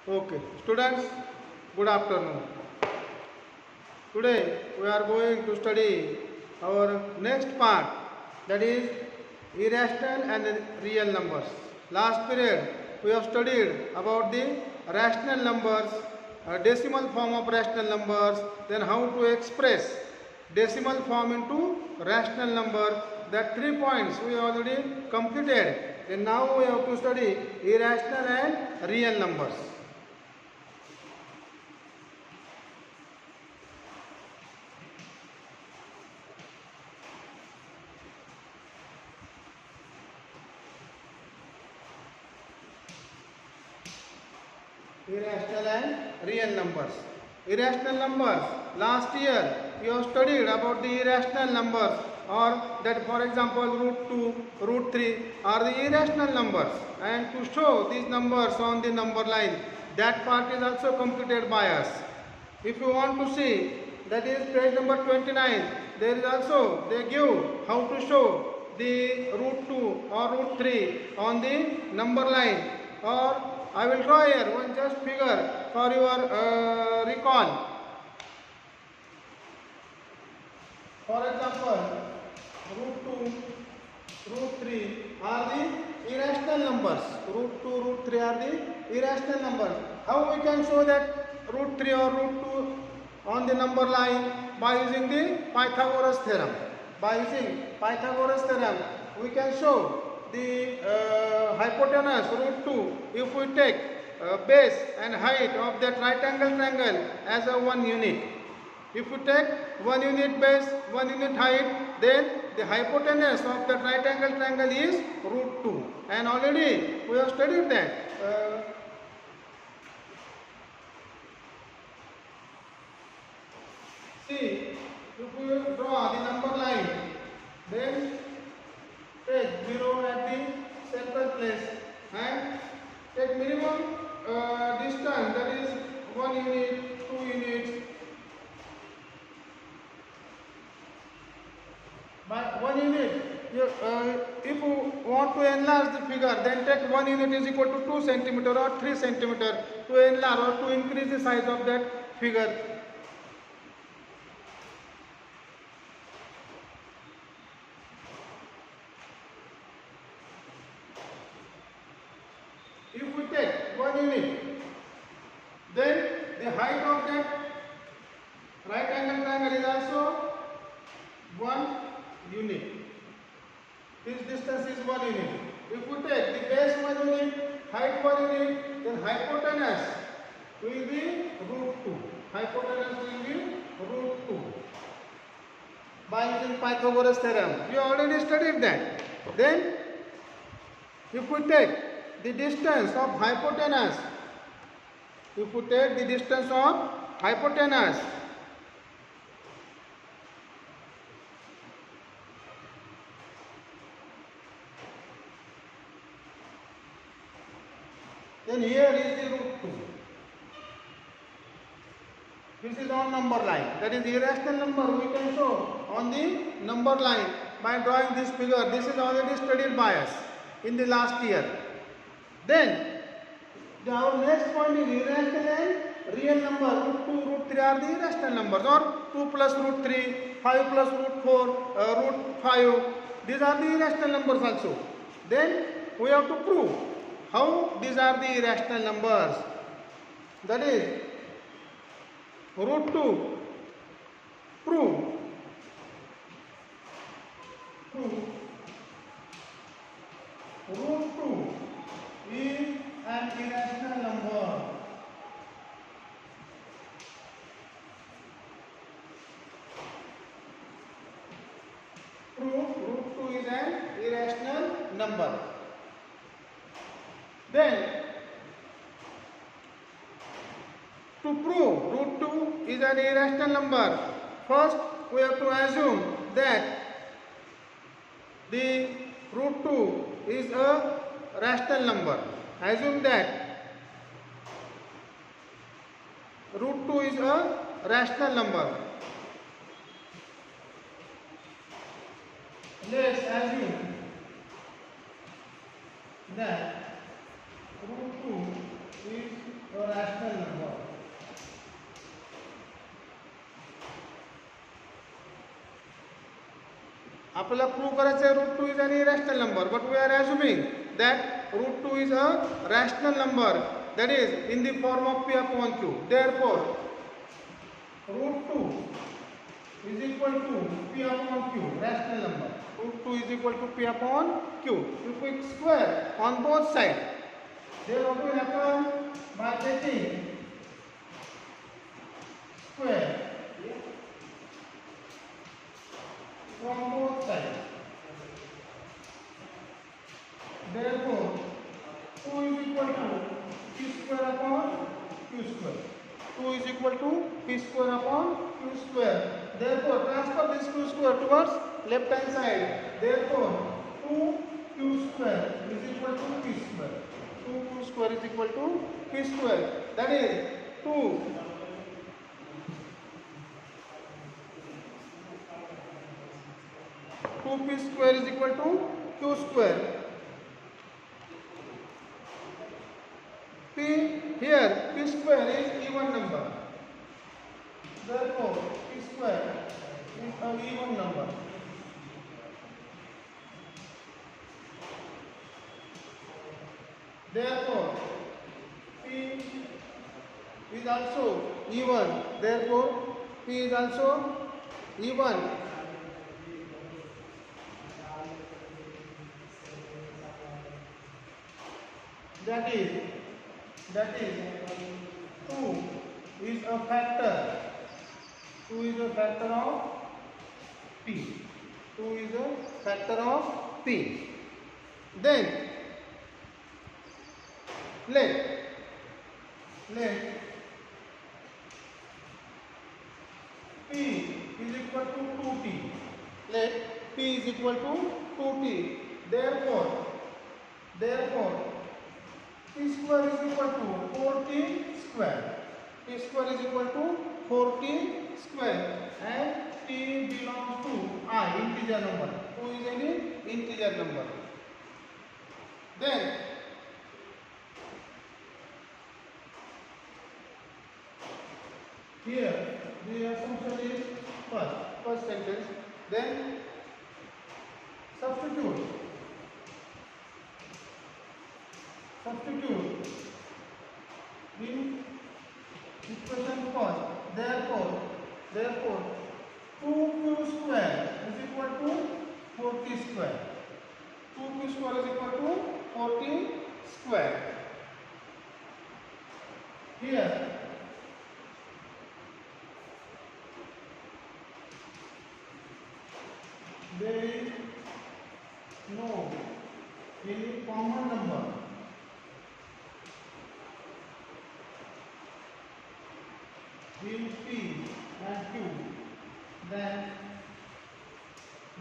Okay, students, good afternoon. Today we are going to study our next part, that is irrational and real numbers. Last period we have studied about the rational numbers, decimal form of rational numbers, then how to express decimal form into rational number. That 3 points we already completed, and now we have to study irrational and real numbers. Irrational and real numbers. Irrational numbers. Last year you have studied about the irrational numbers, or that for example root 2, root 3 are the irrational numbers, and to show these numbers on the number line, that part is also completed by us. If you want to see, that is page number 29, there is also they give how to show the root 2 or root 3 on the number line, or I will draw here one just figure for your recall. For example, root 2, root 3 are the irrational numbers. Root 2, root 3 are the irrational numbers. How we can show that root 3 or root 2 on the number line? By using the Pythagoras theorem. By using Pythagoras theorem, we can show the hypotenuse root 2 if we take base and height of that right angle triangle as a one unit. If we take 1 unit base, 1 unit height, then the hypotenuse of that right angle triangle is root 2. And already we have studied that. See, if we draw the number line, then take 0 at the central place and take minimum distance, that is 1 unit, 2 units. By 1 unit, if you want to enlarge the figure, then take 1 unit is equal to 2 centimeter or 3 centimeter to enlarge or to increase the size of that figure. If we take 1 unit, then the height of that right angle triangle is also 1 unit. This distance is 1 unit. If we take the base 1 unit, height 1 unit, then hypotenuse will be root 2. Hypotenuse will be root 2. By using Pythagoras theorem. You already studied that. Then, if we take the distance of hypotenuse, if we take the distance of hypotenuse, then here is the root 2. This is on number line. That is the irrational number we can show on the number line by drawing this figure. This is already studied by us in the last year. Then our next point is irrational and real number. Root 2, root 3 are the irrational numbers, or 2 plus root 3, 5 plus root 4, root 5. These are the irrational numbers also. Then we have to prove how these are the irrational numbers. That is root 2. Prove root 2 is an irrational number. Prove root 2 is an irrational number. Then, to prove root 2 is an irrational number, first we have to assume that the root 2 is a rational number. Assume that root 2 is a rational number. Let's assume that root 2 is a rational आपल्याला prove करायचं आहे root 2 is an irrational number, but we are assuming that root 2 is a rational number, that is in the form of p upon q. Therefore root 2 is equal to p upon q, rational number. Root 2 is equal to p upon q. If we square on both sides, then what will happen? By getting square from both sides, therefore 2 is equal to p square upon q square. 2 is equal to p square upon q square. Therefore transfer this q square towards left hand side. Therefore 2q square is equal to p square. 2q square is equal to p square. That is 2p square is equal to q square. P here p square is even number. Therefore p square is an even number. Therefore p is also even. Therefore p is also even. That is 2 is a factor. 2 is a factor of p. 2 is a factor of p. Then let p is equal to 2t. Let p is equal to 2t. Therefore p square is equal to 4t square. P square is equal to 4t square, and t belongs to I, integer number. 2 is any integer number. Then here the assumption is first sentence. Then substitute in equation first. Therefore 2q square is equal to 4t square. 2q square is equal to 4t square. Here there is no any common number. In p and q, then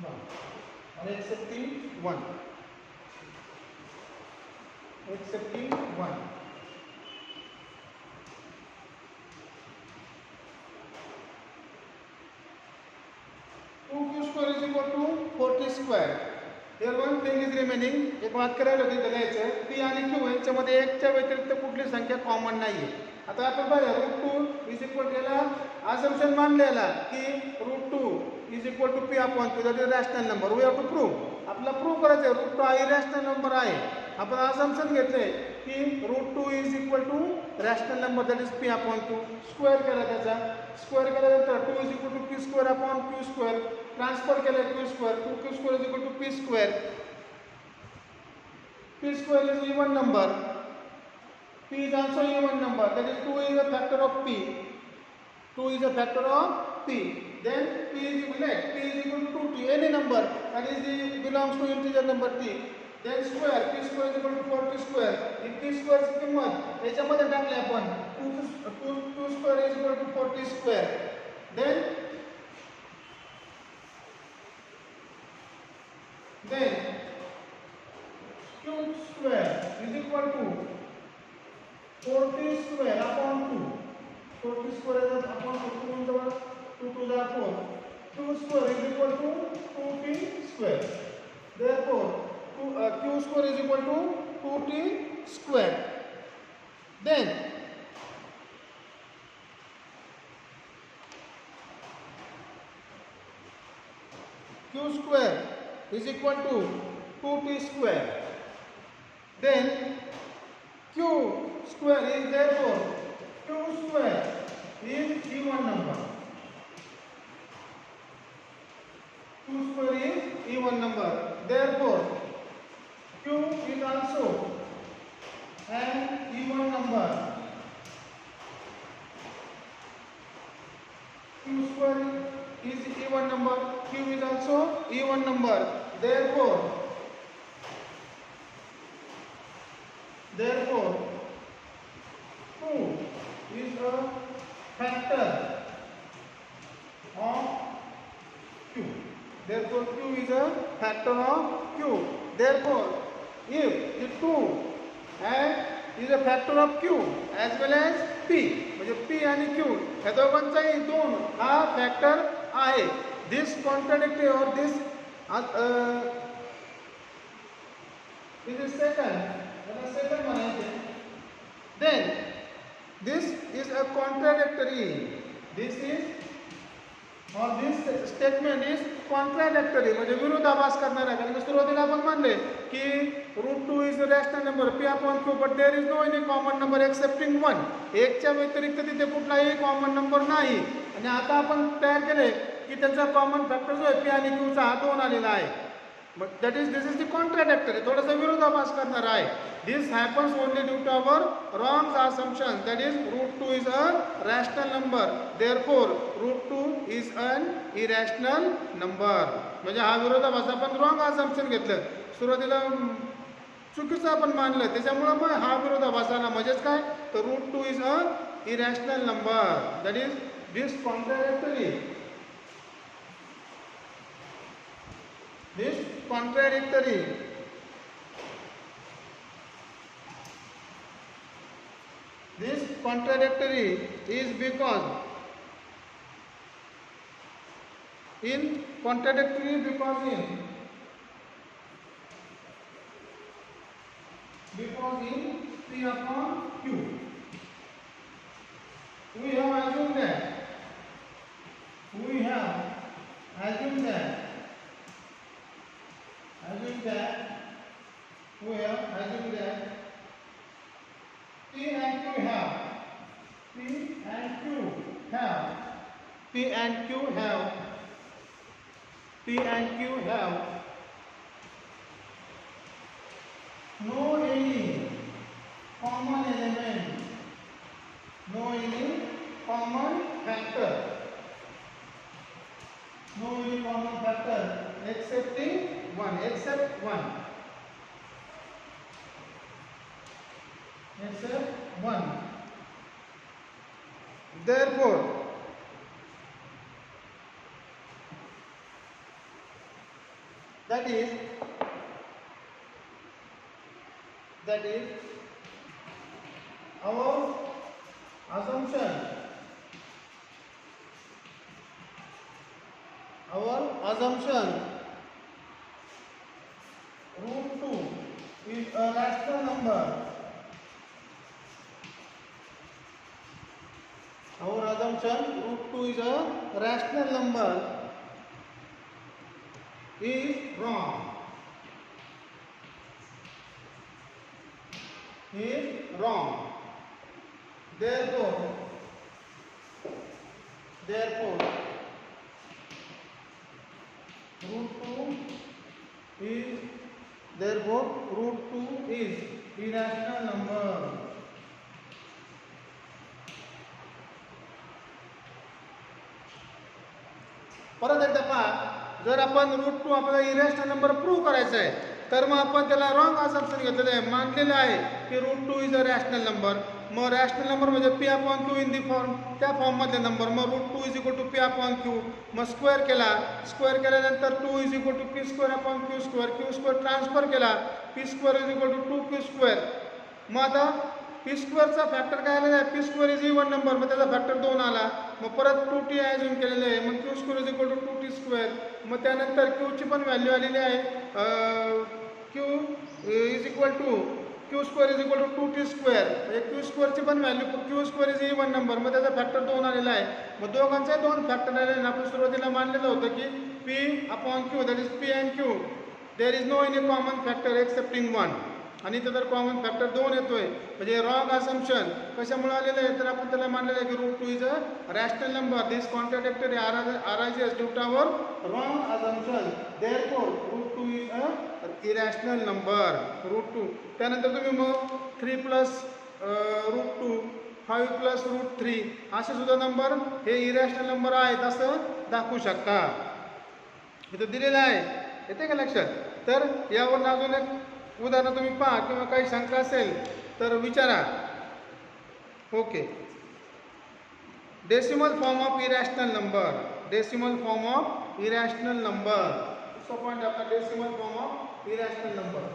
1, or accepting 1. Accepting 1. Two q square is equal to 4t square. Here one thing is remaining. एक वाक्य राहिलं तिथे लिहायचं. p आणि q यांच्यामध्ये एकच्या व्यतिरिक्त कुठली संख्या कॉमन नाहीये. आता आपण बघा रूट 2 इज इक्वल टू याला असम्पशन मानलेला की root 2 is equal to P upon Q, that is rational number. We have to prove. आपल्याला प्रूव्ह करायचं आहे रूट 2 हा इरॅशनल नंबर आहे. आपण असम्पशन घेतले की root 2 is equal to rational number, that is P upon Q. Square केला त्याचा. स्क्वेअर केल्यानंतर 2 is equal to P square upon Q square. Transfer केलं Q square. 2q square is equal to P square. P square is even number. P is also even number, that is 2 is a factor of p. 2 is a factor of p. Then p is equal to 2t, any number that is belongs to integer number t. Then square, p square is equal to 4t square. In p square ची किंमत याच्यामध्ये टाकली आपण 2 square is equal to 4t square. Then q square is equal to 4t square upon 2. 4t square is upon 2 into 2 to the 4. Q square is equal to 2t square. Therefore q square is equal to 2t square. Then Q square is equal to 2P square. Then Q square is therefore Q square is even number. Q square is even number. Therefore Q is also an even number. Q square is even number. Q is also even number. Therefore 2 is a factor of Q. Therefore Q is a factor of Q. Therefore if the 2 is a factor of Q as well as P, म्हणजे P आणि Q या दोघांचाही 2 हा factor आहे. This contradictory or this is second म्हणायचे. Then this is a contradictory. This statement is contradictory, म्हणजे विरोधाभास करणार आहे. कारण सुरुवातीला आपण म्हणले की √2 is a rational number P upon Q, but there is no any common number excepting 1. एकच्या व्यतिरिक्त तिथे कुठलाही कॉमन नंबर नाही. आणि आता आपण तयार केले की त्याचा कॉमन फॅक्टर जो आहे P आणि Q चा हा 2 आलेला आहे. But this is the contradictory, थोडासा विरोधाभास करणार आहे. This happens only due to our wrong assumption, that is √2 is a rational number, therefore √2 is an irrational number. म्हणजे हा विरोधाभास आपण wrong assumption घेतलं, सुरुवातीला चुकीचं आपण मानलं, त्याच्यामुळे मग हा विरोधाभास आला. म्हणजेच काय, तर √2 is a irrational number, that is this contradictory. This contradictory is because in P upon Q we have assumed that we have assumed that P and Q have no any common element, no any common factor, except one. Therefore that is our assumption √2 is a rational number. Our assumption √2 is a rational number is wrong. Therefore √2 is irrational number. परत एकदा पहा, जर आपण √2 आपल्याला irrational number prove करायचा आहे, तर मग आपण त्याला रॉंग असम्पशन घेतलेलं आहे, मानलेलं आहे की √2 इज अ रॅशनल नंबर. मग रॅशनल नंबर म्हणजे P upon Q in the form, त्या फॉर्ममधले नंबर. मग √2 is equal to P upon Q, मग स्क्वेअर केल्यानंतर 2 is equal to P square upon Q square transfer केला, P square is equal to 2Q square. मग आता P स्क्वेअरचा फॅक्टर काय आलेला आहे, P square is even number, मग त्याचा फॅक्टर 2 आला. मग परत 2T ॲझ्युम केलेलं आहे, मग Q square is equal to 2T square. मग त्यानंतर Qची पण व्हॅल्यू आलेली आहे, Q is equal to Q square is equal to 2t square, म्हणजे क्यू स्क्वेअरची पण value, Q square is even number, मग त्याचा फॅक्टर 2 आलेला आहे. मग दोघांचे 2 फॅक्टर आलेले आहे. आपण सुरुवातीला मानलेलं होतं की p upon q that is p and q, there is no any common factor excepting 1, आणि इथं तर कॉमन फॅक्टर 2 येतोय, म्हणजे रॉंग असम्पशन कशामुळे आलेलं आहे, तर आपण त्याला मानलेलं आहे की √2 is a rational number. This contradictory arises due to our wrong assumption. Therefore √2 is a irrational number. √2 त्यानंतर तुम्ही मग 3 प्लस √2, 5 प्लस √3 असे सुद्धा नंबर हे इरॅशनल नंबर आहेत असं दाखवू शकता. इथं दिलेलं आहे, येते का लक्षात? तर यावर अजून एक उदाहरण तुम्ही पहा किंवा काही शंका असेल तर विचारा. Okay. Decimal form of irrational number, decimal form of irrational number. दुसरा पॉईंट आपला decimal form of irrational number.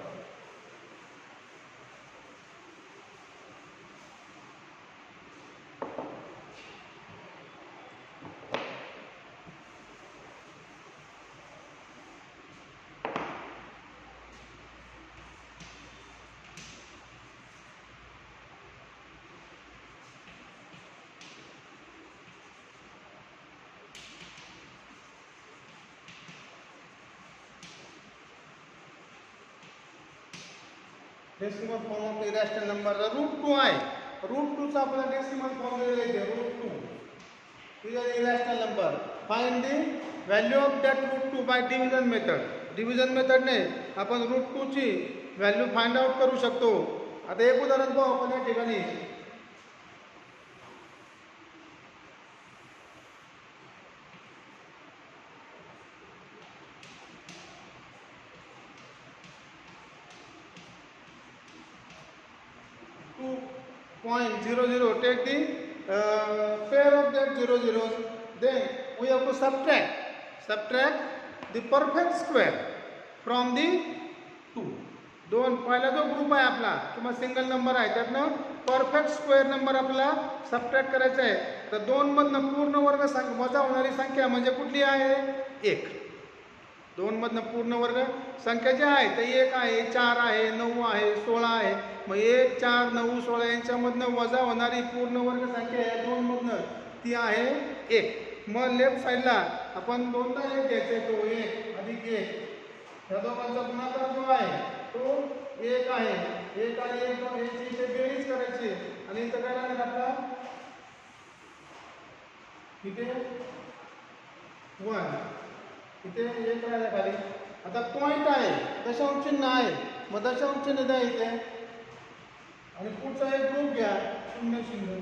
Decimal form of irrational number √2 आहे. √2 चा आपला डेसिमल फॉर्म दिलेला आहे. √2 is a irrational number. Find the value of that √2 by division method. Division मेथडने आपण √2 ची व्हॅल्यू फाइंड आउट करू शकतो. आता एक उदाहरण पाहू आपण या ठिकाणी. .00, take the pair of that 00s, then we have to subtract the perfect square from the 2. दोन पहिला जो ग्रुप आहे आपला किंवा सिंगल नंबर आहे त्यातनं परफेक्ट स्क्वेअर नंबर आपल्याला सबट्रॅक्ट करायचा आहे. तर 2 मधनं पूर्ण वर्ग वजा होणारी संख्या म्हणजे कुठली आहे? 1. 2 मधनं पूर्ण वर्ग संख्या जी आहे ते 1 आहे, 4 आहे, 9 आहे, 16 आहे. मग 1, 4, 9, 16 यांच्यामधनं वजा होणारी पूर्ण वर्ग संख्या या 2 मधनं ती आहे 1. मग लेफ्ट साईडला आपण 2दा 1 घ्यायचा आहे, तो 1 अधिक 1. या दोघांचा गुणाकार जो आहे तो 1 आहे. 1 आणि 1 याची इथे बेरीज करायची आणि इथं काय राहणार आपला इथे 1, इथे 1 राहिला खाली. आता पॉईंट आहे, दशांश चिन्ह आहे, मग दशांश चिन्ह द्या इथे आणि पुढचा एक ग्रुप घ्या 0 0.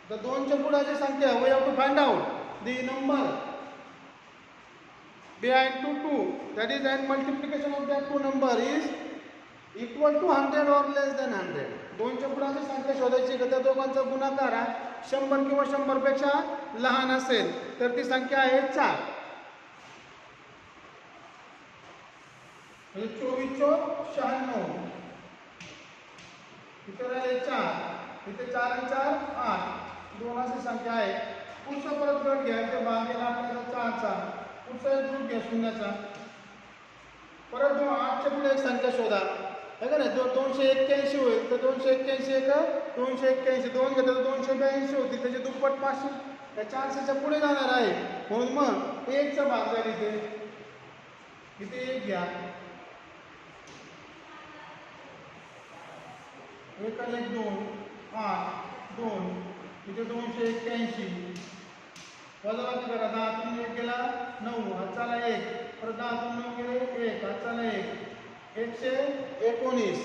तर 2च्या पुढाची संख्या we have to find out the number behind 2, that is, and multiplication of that 2 number is equal to 100 or less than 100. 2च्या पुढाची संख्या शोधायची का त्या दोघांचा गुणाकार 100 किंवा 100 पेक्षा लहान असेल तर ती संख्या आहे 4. म्हणजे 24 चौक 96. इथे राहिले 4, इथे 4 आणि 4 8, 2 अशी संख्या आहे. पुढचा परत गट घ्या, इथे भागेला आपल्याला 4चा, पुढचा एक ग्रुप घ्या 0चा. परत 8च्या पुढे एक संख्या शोधा, है का नाही? 281 होईल, तर 281 एक 281, 2 घेतलं तर 282 होतील, त्याचे दुप्पट 500 त्या 400च्या पुढे जाणार आहे. म्हणून मग 1चा भाग झाला इथे 1 घ्या, 1 आणि 1 2 8 2, इथे 281 वजाबाकी करा. 10 तून 1 गेला 9, हातचाला 1, परत 10 तून 9 गेले 1, हातचाला 1, 119.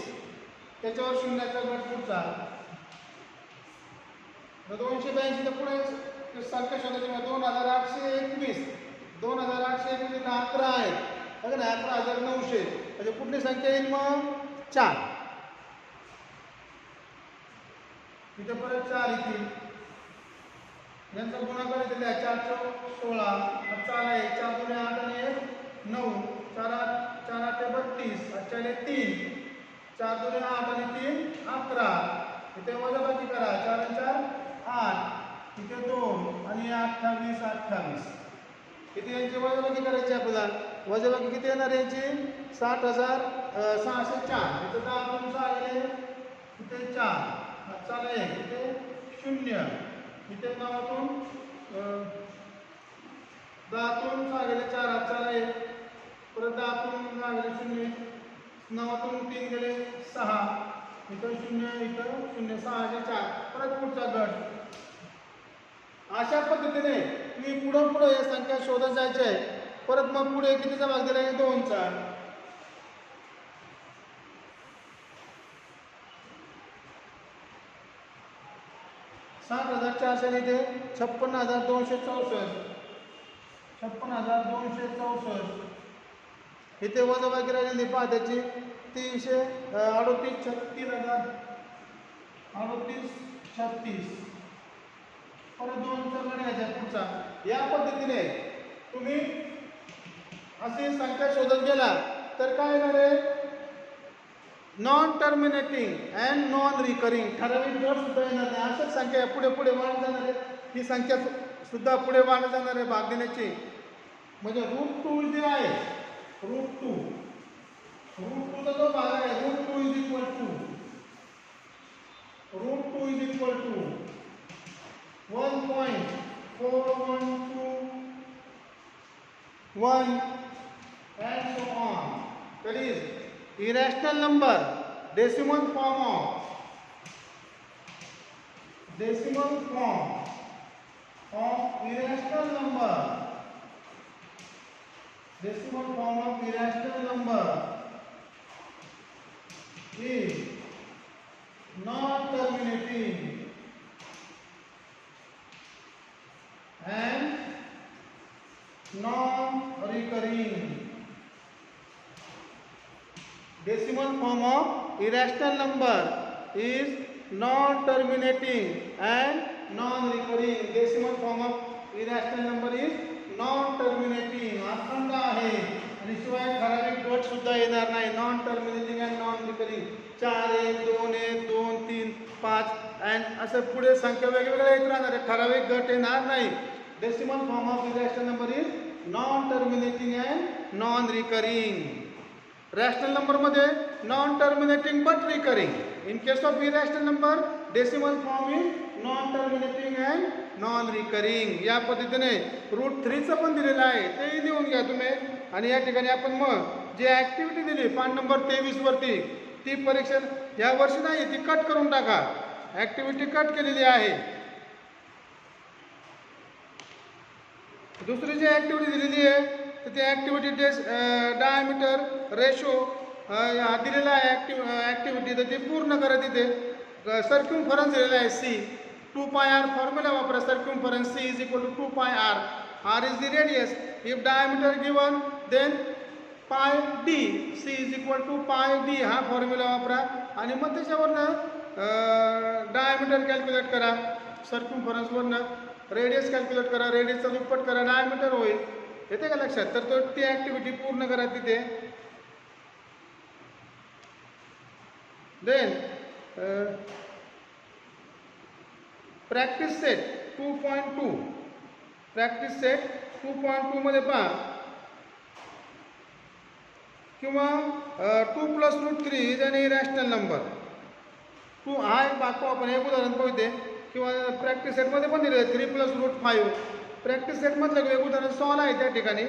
त्याच्यावर 0चा गट पुढचा. 282 तर पुढे संख्या शोधायची 2821. 2821 इथं 11 आहे, बघा ना 11900. म्हणजे कुठली संख्या येईल मग 4. इथे परत 4 येतील, यांचा गुणाकार इथे द्या. 4 चौक 16, हातचाला 1, 4 दुने 8 आणि 1 9, 4 8 32, हातचाले 3, 4 दुने 8 आणि 3 11. इथे वजाबाकी करा, 4 आणि 4 8, इथे 2 आणि 28 28. इथे यांची वजाबाकी करायची आपल्याला. वजाबाकी किती येणार यांची? 60,000 604 इथे 10 2 6 गेले इथे 4 चला 1 इथे 0 इथे 9 2 10 2 6 गेले 4 चला 1 परत 10 2 6 गेले 0 9 2 3 गेले 6 इथं 0 इथं 0 6 4 परत पुढचा गट अशा पद्धतीने तुम्ही पुढे या संख्या शोधत जायच्या आहे. परत मग पुढे कितीचा भाग दिला आहे 2चा 7,400 इथे 56,264 56,264 इथे वजाबाकी राहिलेली पहा त्याची 338 36 परत 2चा गण घ्यायचा पुढचा. या पद्धतीने तुम्ही अशी संख्या शोधत गेला तर काय येणार आहे non terminating and non recurring ठराविक गट सुद्धा येणार नाही. अशाच संख्या पुढे पुढे वाढत जाणार आहे. ही संख्या सुद्धा पुढे वाढत जाणार आहे भाग देण्याची. म्हणजे √2 जे आहे √2चा जो भाग आहे √2 is equal to 1.4121 and so on. That is irrational number, decimal form of irrational number, decimal form of irrational number is non-terminating and non-recurring. Decimal form of irrational number is non-terminating and non-recurring. Decimal form of irrational number is non-terminating. अखंड आहे आणि शिवाय ठराविक गट सुद्धा येणार नाही. Non terminating and non recurring 4 1 2 1 2 3 5 and असं पुढे संख्या वेगवेगळ्या येत राहणार आहे. ठराविक गट येणार नाही. Decimal form of irrational number is non terminating and non recurring. Rational number मध्ये non terminating but recurring. In case of irrational number decimal form is non terminating and non recurring. या पद्धतीने √3चं पण दिलेलं आहे तेही लिहून घ्या तुम्ही. आणि या ठिकाणी आपण मग जी ॲक्टिव्हिटी दिली पान नंबर 23 वरती ती परीक्षा या वर्षी नाही ती कट करून टाका. ॲक्टिव्हिटी कट केलेली आहे. दुसरी जी ॲक्टिव्हिटी दिलेली आहे तर ती ॲक्टिव्हिटी डायमीटर रेशो दिलेला आहे ॲक्टिव्हिटी तर ती पूर्ण करा. तिथे सर्क्युमफरन्स दिलेला आहे C 2πr फॉर्म्युला वापरा. Circumference C is equal to 2πr. R is the radius. If diameter given then pi d. C is equal to pi d हा फॉर्म्युला वापरा आणि मग त्याच्यावरनं डायमीटर कॅल्क्युलेट करा. सर्क्युमफरन्सवरनं रेडियस कॅल्क्युलेट करा. रेडियसचा दुप्पट करा डायमीटर होईल. येते का लक्षात. तर तो ती ॲक्टिव्हिटी पूर्ण करा तिथे. Then practice set 2.2 practice set 2.2 मध्ये पहा किंवा 2 + √3 इज एन इरॅशनल नंबर. 2 हा एक दाखवू आपण एक उदाहरण पाहते किंवा प्रॅक्टिस सेटमध्ये पण दिले 3 + √5. प्रॅक्टिस सेटमधलं एक उदाहरण सॉल्व आहे त्या ठिकाणी.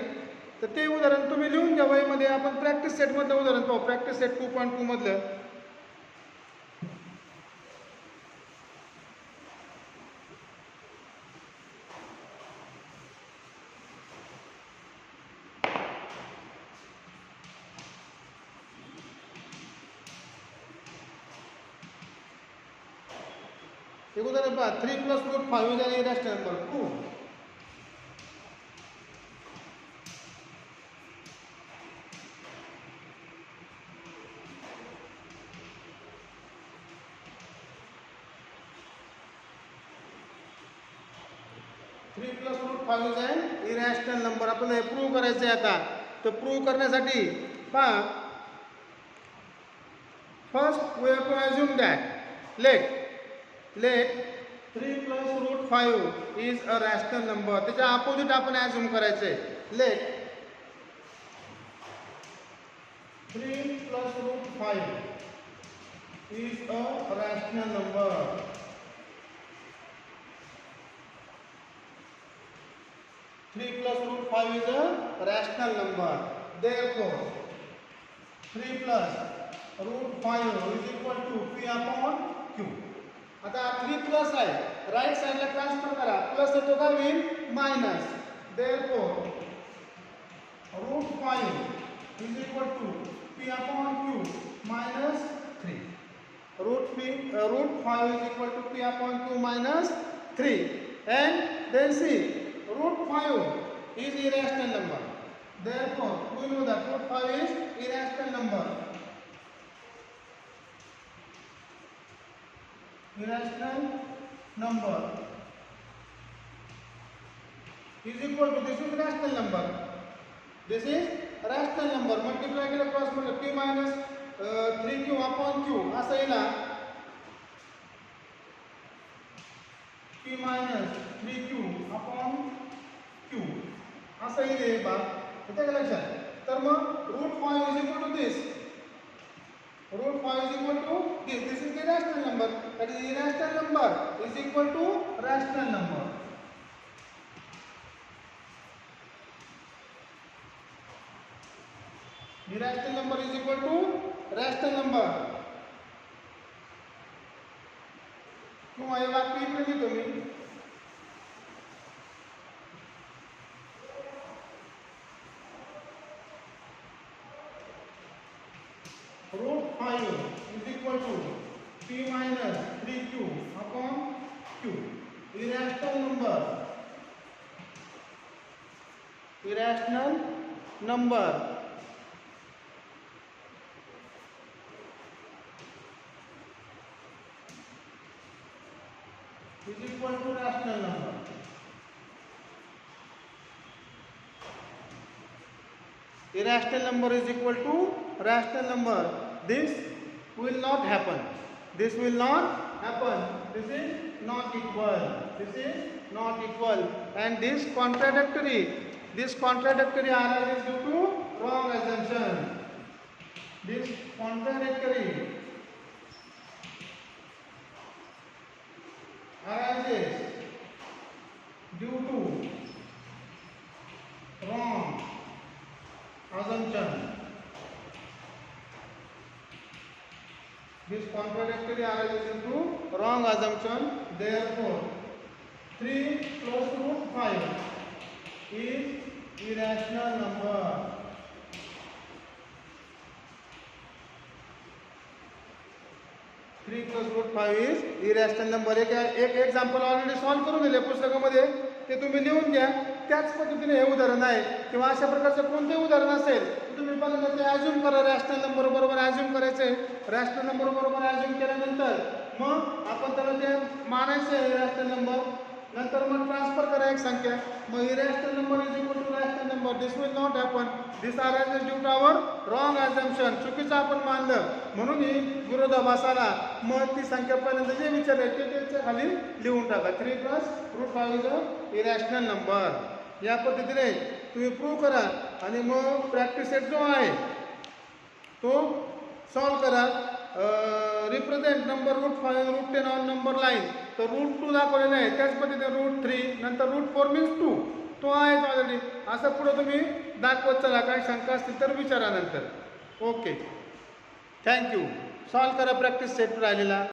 तर ते उदाहरण तुम्ही लिहून घ्या वहीमध्ये. आपण प्रॅक्टिस सेटमधलं उदाहरण पाहू. प्रॅक्टिस सेट 2.2 मधलं एक उदाहरण पहा. 3 + √5 is an irrational number. 2 3 + √5 is an irrational number. आपल्याला हे प्रूव्ह करायचं आहे आता. तर प्रूव्ह करण्यासाठी पहा first we have to assume that let 3 + √5 is a rational number. त्याच्या अपोजिट आपण ॲज्युम करायचं आहे. Let 3 + plus root 5 is a rational number. 3 plus root 5 is a rational number. Therefore, 3 plus root 5 is equal to P upon Q. आता 3 plus आहे, right साइडला transfer करा, plus येतो का होईल minus. Therefore root 5 is equal to P upon Q minus 3. Root 5 is equal to P upon Q minus 3. And then see, root 5 is irrational number. Therefore, we know that root 5 is irrational number. Irrational number is equal to, this is rational number. This is rational number. Multiply केलं cross मध्ये P minus 3Q upon Q असं येईल. P minus 3Q upon Q असं येईल बा. येतं का लक्षात? तर मग root 5 is equal to this. Root 5 is equal to this. This is the rational number. That is irrational number is equal to rational number. Irrational number is equal to rational number. क्यों ये बात पीट रही तुम्हें? Root 5 is equal to P minus 3Q upon Q. Irrational number. Irrational number. Is equal to rational number. Irrational number is equal to rational number. This will not happen. This will not happen. This is not equal. This is not equal. And this contradictory arises due to wrong assumption. This contradictory arises due to wrong assumption. This contradictory arises due to wrong assumption. Therefore, 3 plus root 5 is irrational number. 3 plus root 5 is irrational number. एक example already solve करून दिले पुस्तकामध्ये, ते तुम्ही लिहून घ्या. त्याच पद्धतीने हे उदाहरण आहे किंवा अशा प्रकारचं कोणतेही उदाहरण असेल तर तुम्ही पहिल्यांदा ते ॲज्युम करा. रॅशनल नंबर बरोबर ॲज्युम करायचे. रॅशनल नंबर बरोबर ॲज्युम केल्यानंतर मग आपण त्याला ते मानायचं आहे रॅशनल नंबर. नंतर मग ट्रान्सफर करा एक संख्या. मग irrational number is equal to rational number. This will not happen. This arises due to our wrong assumption. चुकीचं आपण मानलं म्हणून ही विरोधाभास आला. मग ती संख्या पहिल्यांदा जे विचारले ते त्याच्या खाली लिहून टाका. 3 plus root 5 is a irrational number. या पद्धतीने तुम्ही प्रूव्ह करा आणि मग प्रॅक्टिस सेट जो आहे तो सॉल्व करा. Represent number root 5 root 10 on number line. तर रूट 2 दाखवलेलं आहे. त्याच पद्धतीने रूट 3 नंतर रूट 4 मीन्स 2 तो आहे ऑलरेडी. असं पुढे तुम्ही दाखवत चला. काही शंका असतील तर विचारा नंतर. Okay, thank you. सॉल्व करा प्रॅक्टिस सेट राहिलेला.